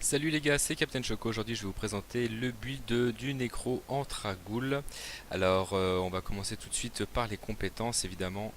Salut les gars, c'est Captain Choco. Aujourd'hui, je vais vous présenter le build du Nécro en Tragoul. Alors, on va commencer tout de suite par les compétences, évidemment.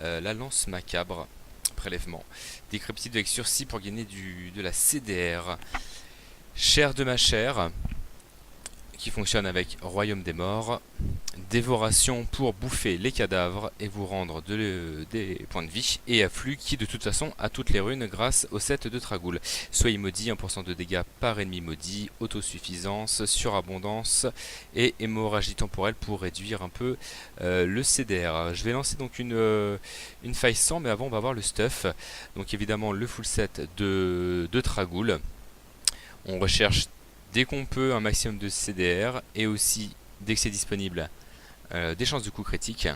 La lance macabre, prélèvement. Décrépitude avec sursis pour gagner de la CDR. Chair de ma chair, qui fonctionne avec Royaume des Morts. Dévoration pour bouffer les cadavres et vous rendre des points de vie. Et afflux qui de toute façon a toutes les runes grâce au set de Tragoul. Soyez maudit, 1% de dégâts par ennemi maudit, autosuffisance, surabondance et hémorragie temporelle pour réduire un peu le CDR. Je vais lancer donc une faille 100, mais avant on va voir le stuff. Donc évidemment le full set de Tragoul. On recherche dès qu'on peut un maximum de CDR et aussi dès que c'est disponible des chances de coup critique.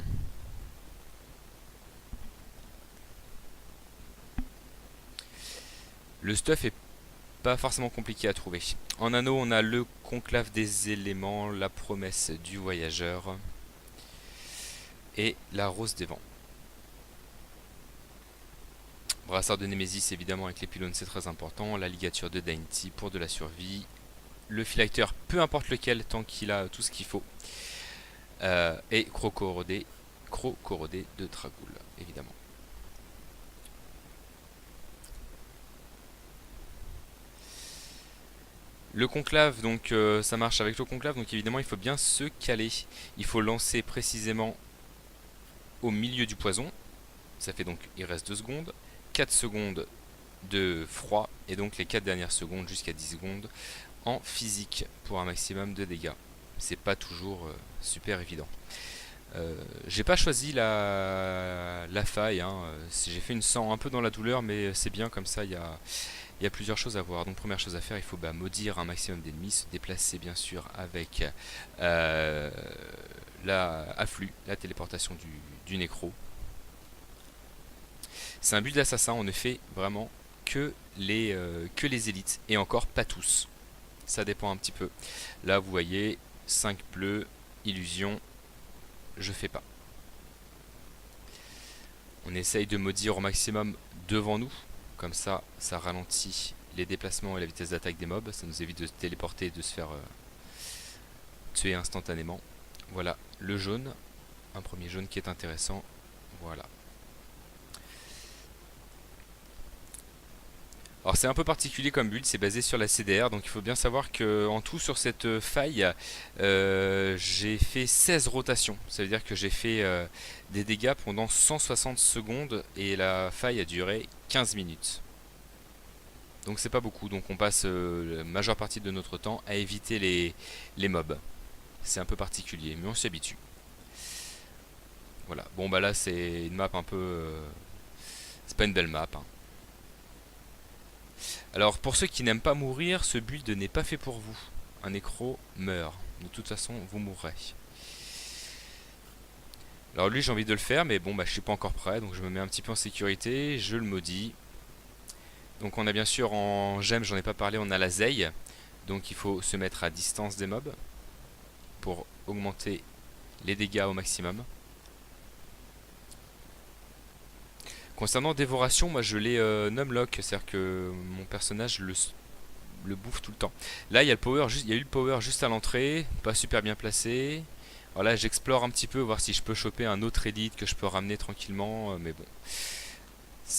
Le stuff est pas forcément compliqué à trouver. En anneau, on a le conclave des éléments, la promesse du voyageur et la rose des vents. Brassard de Némésis, évidemment, avec les pylônes, c'est très important. La ligature de Dainty pour de la survie. Le phylactère, peu importe lequel, tant qu'il a tout ce qu'il faut. Et Croc-corrodé de Tragoul, évidemment. Le conclave, donc ça marche avec le conclave, donc évidemment il faut bien se caler. Il faut lancer précisément au milieu du poison. Ça fait donc, il reste 2 secondes. 4 secondes de froid, et donc les 4 dernières secondes jusqu'à 10 secondes en physique pour un maximum de dégâts. C'est pas toujours super évident. J'ai pas choisi la faille, hein. J'ai fait une 100 un peu dans la douleur, mais c'est bien comme ça, il y a plusieurs choses à voir. Donc première chose à faire, il faut maudire un maximum d'ennemis, se déplacer bien sûr avec euh, la afflux, la téléportation du nécro. C'est un build d'assassin, on ne fait vraiment que les élites, et encore pas tous. Ça dépend un petit peu. Là vous voyez, 5 bleus, illusion, je fais pas. On essaye de maudire au maximum devant nous, comme ça ralentit les déplacements et la vitesse d'attaque des mobs, ça nous évite de se téléporter et de se faire tuer instantanément. Voilà le jaune, un premier jaune qui est intéressant, voilà. Alors c'est un peu particulier comme build, c'est basé sur la CDR, donc il faut bien savoir que en tout sur cette faille, j'ai fait 16 rotations. Ça veut dire que j'ai fait des dégâts pendant 160 secondes et la faille a duré 15 minutes. Donc c'est pas beaucoup, donc on passe la majeure partie de notre temps à éviter les mobs. C'est un peu particulier, mais on s'y habitue. Voilà, bon bah là c'est une map un peu... c'est pas une belle map, hein. Alors pour ceux qui n'aiment pas mourir, ce build n'est pas fait pour vous. Un nécro meurt. De toute façon, vous mourrez. Alors lui j'ai envie de le faire, mais bon bah je suis pas encore prêt, donc je me mets un petit peu en sécurité, je le maudis. Donc on a bien sûr en gemme, j'en ai pas parlé, on a la zeille. Donc il faut se mettre à distance des mobs pour augmenter les dégâts au maximum. Concernant dévoration, moi je l'ai numlock, c'est-à-dire que mon personnage le bouffe tout le temps. Là il y a il y a eu le power juste à l'entrée, pas super bien placé. Alors là j'explore un petit peu, voir si je peux choper un autre élite que je peux ramener tranquillement, mais bon,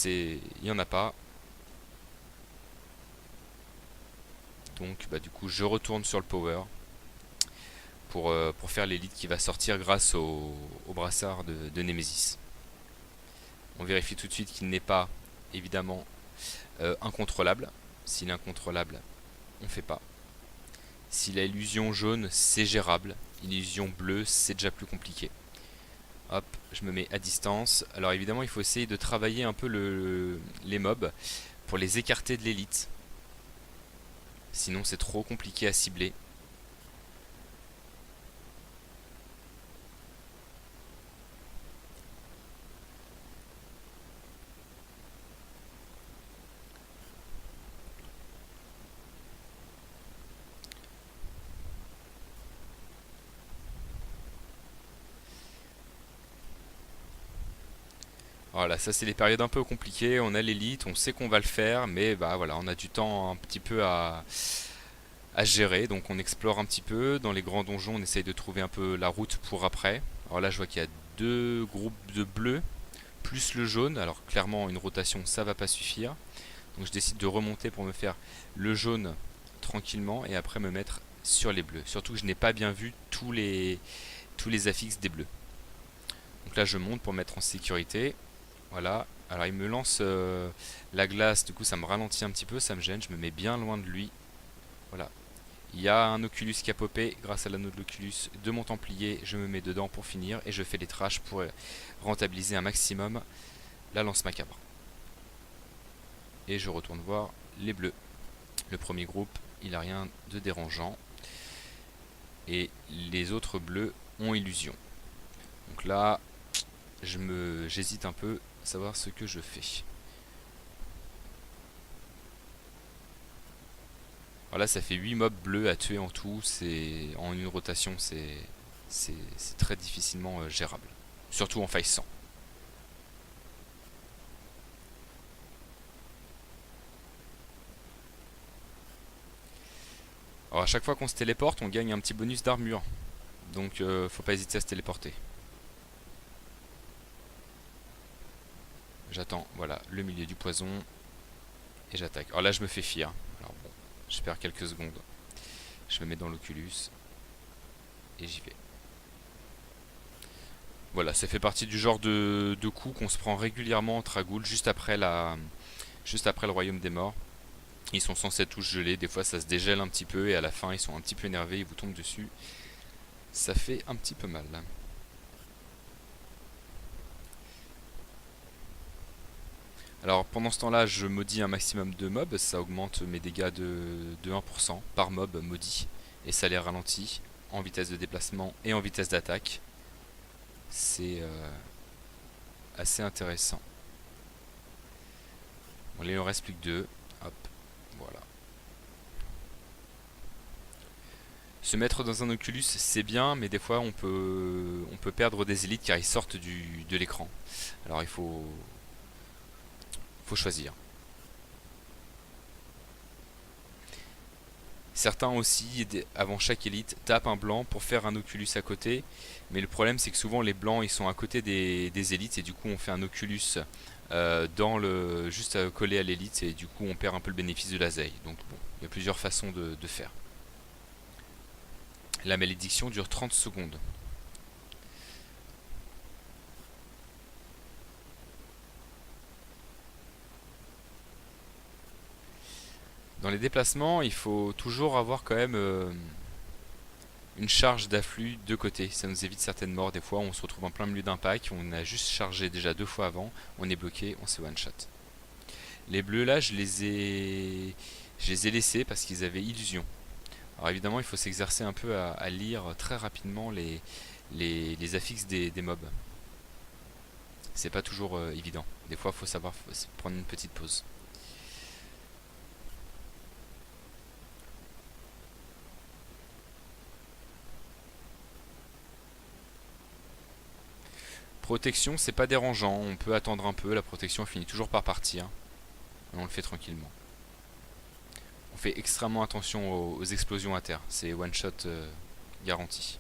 il y en a pas. Donc bah du coup je retourne sur le power pour faire l'élite qui va sortir grâce au brassard de Nemesis. On vérifie tout de suite qu'il n'est pas évidemment incontrôlable. S'il est incontrôlable, on fait pas. Si la illusion jaune, c'est gérable. Illusion bleue, c'est déjà plus compliqué. Hop, je me mets à distance. Alors évidemment, il faut essayer de travailler un peu les mobs pour les écarter de l'élite. Sinon, c'est trop compliqué à cibler. Voilà, ça c'est les périodes un peu compliquées, on a l'élite, on sait qu'on va le faire, mais bah voilà, on a du temps un petit peu à gérer, donc on explore un petit peu. Dans les grands donjons, on essaye de trouver un peu la route pour après. Alors là, je vois qu'il y a deux groupes de bleus, plus le jaune, alors clairement une rotation ça va pas suffire. Donc je décide de remonter pour me faire le jaune tranquillement et après me mettre sur les bleus. Surtout que je n'ai pas bien vu tous les affixes des bleus. Donc là je monte pour mettre en sécurité. Voilà. Alors il me lance la glace, du coup ça me ralentit un petit peu, ça me gêne, je me mets bien loin de lui. Voilà. Il y a un Oculus qui a popé grâce à l'anneau de l'Oculus de mon Templier, je me mets dedans pour finir et je fais les trashs pour rentabiliser un maximum la lance macabre. Et je retourne voir les bleus. Le premier groupe, il a rien de dérangeant. Et les autres bleus ont illusion. Donc là, j'hésite un peu à savoir ce que je fais. Alors là, ça fait 8 mobs bleus à tuer en tout. C'est en une rotation, c'est très difficilement gérable. Surtout en faille 100. Alors à chaque fois qu'on se téléporte, on gagne un petit bonus d'armure. Donc faut pas hésiter à se téléporter. J'attends, voilà, le milieu du poison. Et j'attaque. Alors là, je me fais fier. Alors bon, je perds quelques secondes. Je me mets dans l'Oculus. Et j'y vais. Voilà, ça fait partie du genre de coups qu'on se prend régulièrement en Tragoul juste après le royaume des morts. Ils sont censés tous geler, des fois ça se dégèle un petit peu et à la fin ils sont un petit peu énervés, ils vous tombent dessus. Ça fait un petit peu mal. Alors pendant ce temps-là, je maudis un maximum de mobs, ça augmente mes dégâts de 1% par mob maudit et ça les ralentit en vitesse de déplacement et en vitesse d'attaque. C'est assez intéressant. Bon, là il en reste plus que deux. Hop, voilà. Se mettre dans un Oculus, c'est bien, mais des fois on peut perdre des élites car ils sortent de l'écran. Alors faut choisir. Certains aussi, avant chaque élite, tapent un blanc pour faire un Oculus à côté. Mais le problème, c'est que souvent les blancs, ils sont à côté des élites et du coup on fait un Oculus juste collé à l'élite et du coup on perd un peu le bénéfice de la zeille. Donc bon, il y a plusieurs façons de faire. La malédiction dure 30 secondes. Dans les déplacements, il faut toujours avoir quand même une charge d'afflux de côté. Ça nous évite certaines morts. Des fois, on se retrouve en plein milieu d'un pack, on a juste chargé déjà 2 fois avant, on est bloqué, on se one shot. Les bleus là, je les ai laissés parce qu'ils avaient illusion. Alors évidemment, il faut s'exercer un peu à lire très rapidement les affixes des mobs. C'est pas toujours évident. Des fois, il faut savoir prendre une petite pause. Protection, c'est pas dérangeant. On peut attendre un peu. La protection finit toujours par partir. Et on le fait tranquillement. On fait extrêmement attention aux explosions à terre. C'est one shot garanti.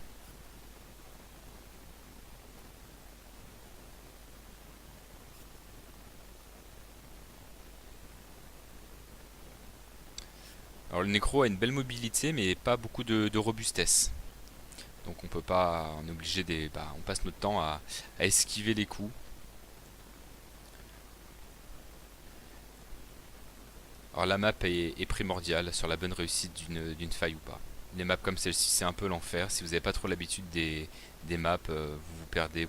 Alors le nécro a une belle mobilité mais pas beaucoup de robustesse. Donc on peut pas, on est obligé on passe notre temps à esquiver les coups. Alors la map est primordiale sur la bonne réussite d'une faille ou pas. Les maps comme celle-ci c'est un peu l'enfer. Si vous n'avez pas trop l'habitude des maps, vous perdez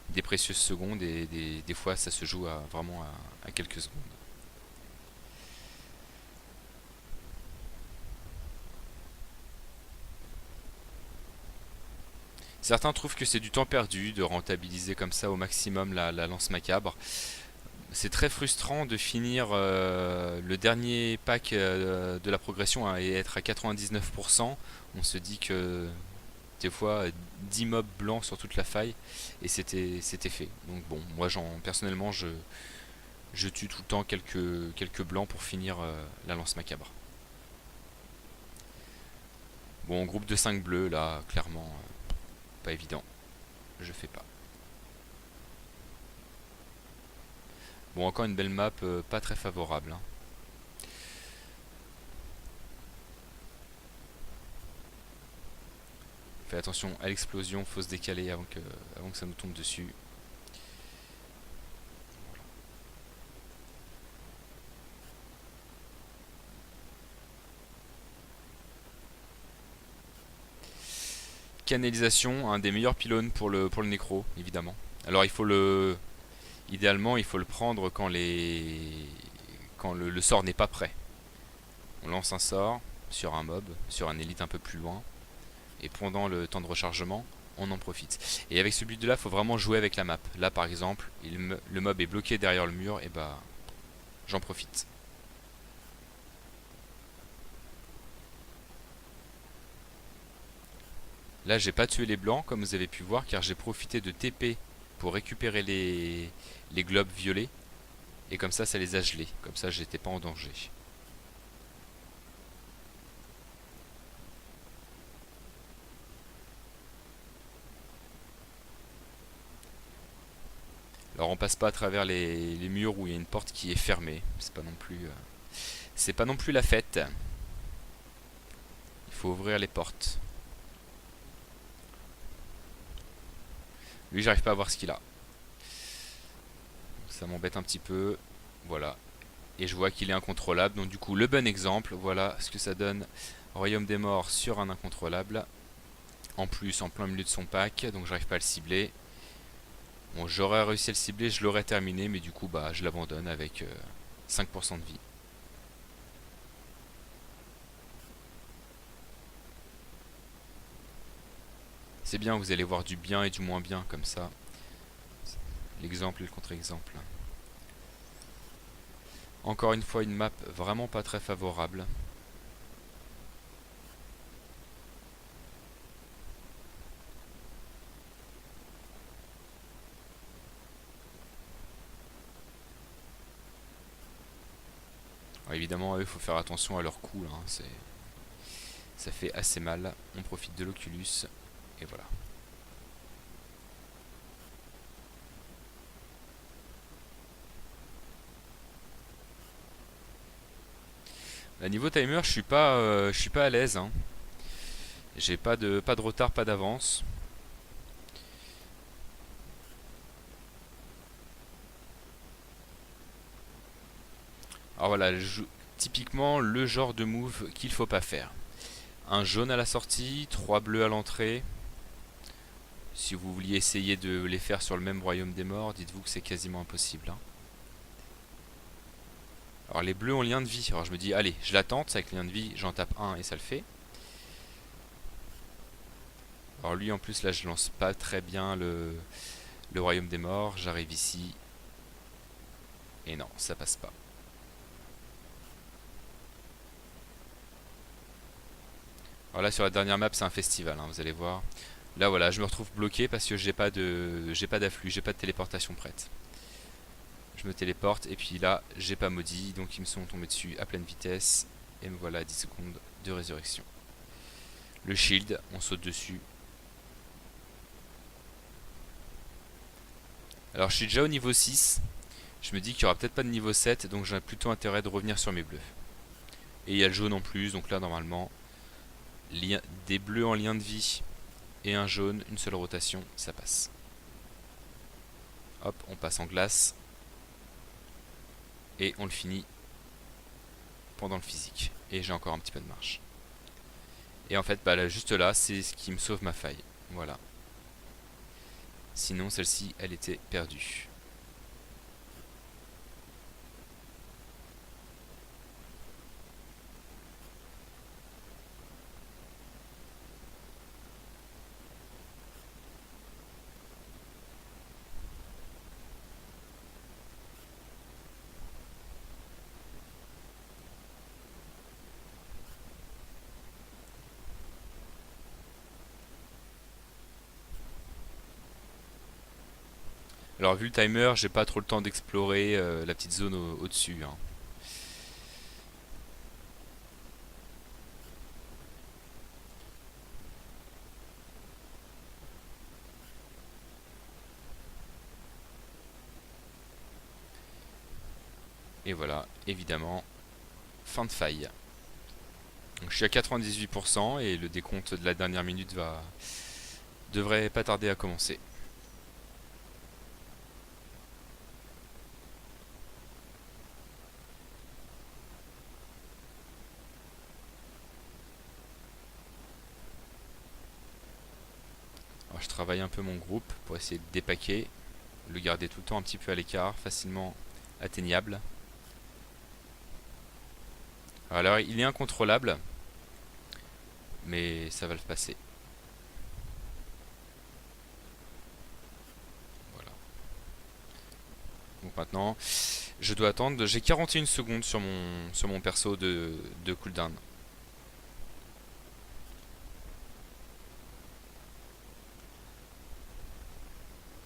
des précieuses secondes et des fois ça se joue vraiment à quelques secondes. Certains trouvent que c'est du temps perdu de rentabiliser comme ça au maximum la lance macabre. C'est très frustrant de finir le dernier pack de la progression et être à 99%. On se dit que des fois 10 mobs blancs sur toute la faille et c'était fait. Donc bon, moi personnellement je tue tout le temps quelques blancs pour finir la lance macabre. Bon, groupe de 5 bleus là, clairement pas évident. Je fais pas. Bon, encore une belle map, pas très favorable, hein. Fais attention à l'explosion, faut se décaler avant que ça nous tombe dessus. Canalisation, un des meilleurs pylônes pour le nécro, évidemment. Alors idéalement, il faut le prendre quand le sort n'est pas prêt. On lance un sort sur un mob, sur un élite un peu plus loin, et pendant le temps de rechargement, on en profite. Et avec ce build là, faut vraiment jouer avec la map. Là par exemple, le mob est bloqué derrière le mur, et bah j'en profite. Là j'ai pas tué les blancs comme vous avez pu voir, car j'ai profité de TP pour récupérer les globes violets, et comme ça les a gelés, comme ça j'étais pas en danger. Alors on passe pas à travers les murs où il y a une porte qui est fermée. C'est pas non plus la fête. Il faut ouvrir les portes. Lui, j'arrive pas à voir ce qu'il a. Ça m'embête un petit peu. Voilà. Et je vois qu'il est incontrôlable. Donc du coup, le bon exemple. Voilà ce que ça donne. Royaume des morts sur un incontrôlable. En plus, en plein milieu de son pack. Donc j'arrive pas à le cibler. Bon, j'aurais réussi à le cibler, je l'aurais terminé. Mais du coup, bah, je l'abandonne avec 5% de vie. C'est bien, vous allez voir du bien et du moins bien comme ça. L'exemple et le contre-exemple. Encore une fois, une map vraiment pas très favorable. Alors évidemment, il faut faire attention à leur coup, là, hein, ça fait assez mal. On profite de l'Oculus, et voilà. Là, niveau timer, je suis pas à l'aise, hein. J'ai pas de retard, pas d'avance. Alors voilà, typiquement le genre de move qu'il faut pas faire. Un jaune à la sortie, 3 bleus à l'entrée. Si vous vouliez essayer de les faire sur le même royaume des morts, dites-vous que c'est quasiment impossible, hein. Alors les bleus ont lien de vie. Alors je me dis, allez, je la tente, avec lien de vie, j'en tape un et ça le fait. Alors lui en plus là je lance pas très bien le royaume des morts. J'arrive ici. Et non, ça passe pas. Alors là sur la dernière map c'est un festival, hein, vous allez voir. Là voilà, je me retrouve bloqué parce que j'ai pas d'afflux, j'ai pas de téléportation prête. Je me téléporte et puis là j'ai pas maudit, donc ils me sont tombés dessus à pleine vitesse. Et me voilà à 10 secondes de résurrection. Le shield, on saute dessus. Alors je suis déjà au niveau 6. Je me dis qu'il y aura peut-être pas de niveau 7, donc j'ai plutôt intérêt de revenir sur mes bleus. Et il y a le jaune en plus, donc là normalement, des bleus en lien de vie et un jaune, une seule rotation, ça passe. Hop, on passe en glace. Et on le finit pendant le physique. Et j'ai encore un petit peu de marche. Et en fait, bah là, juste là, c'est ce qui me sauve ma faille. Voilà. Sinon, celle-ci, elle était perdue. Alors vu le timer, j'ai pas trop le temps d'explorer la petite zone au-dessus, hein. Et voilà, évidemment, fin de faille. Donc je suis à 98% et le décompte de la dernière minute devrait pas tarder à commencer. Alors je travaille un peu mon groupe pour essayer de dépaquer, le garder tout le temps un petit peu à l'écart, facilement atteignable. Alors il est incontrôlable, mais ça va le passer. Voilà. Donc maintenant, je dois attendre. J'ai 41 secondes sur mon perso de cooldown.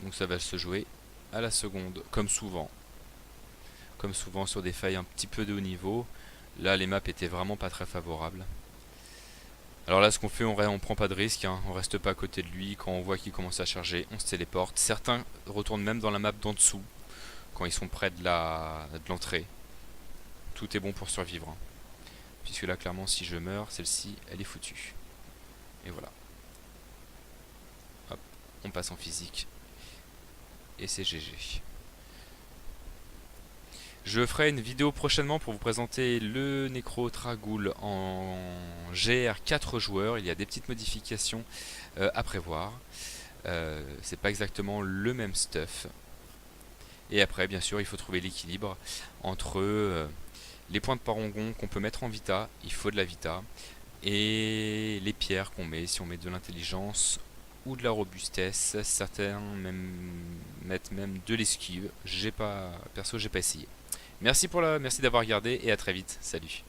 Donc ça va se jouer à la seconde, comme souvent. Comme souvent sur des failles un petit peu de haut niveau. Là, les maps étaient vraiment pas très favorables. Alors là, ce qu'on fait, on prend pas de risque, hein. On reste pas à côté de lui. Quand on voit qu'il commence à charger, on se téléporte. Certains retournent même dans la map d'en dessous, quand ils sont près de l'entrée. Tout est bon pour survivre, hein. Puisque là, clairement, si je meurs, celle-ci, elle est foutue. Et voilà. Hop, on passe en physique. Et c'est GG. Je ferai une vidéo prochainement pour vous présenter le Necro Tragoul en GR 4 joueurs. Il y a des petites modifications à prévoir. C'est pas exactement le même stuff. Et après, bien sûr, il faut trouver l'équilibre entre les points de parangon qu'on peut mettre en vita, il faut de la vita, et les pierres qu'on met, si on met de l'intelligence ou de la robustesse. Certains mettent même de l'esquive. Perso, j'ai pas essayé. Merci d'avoir regardé et à très vite. Salut.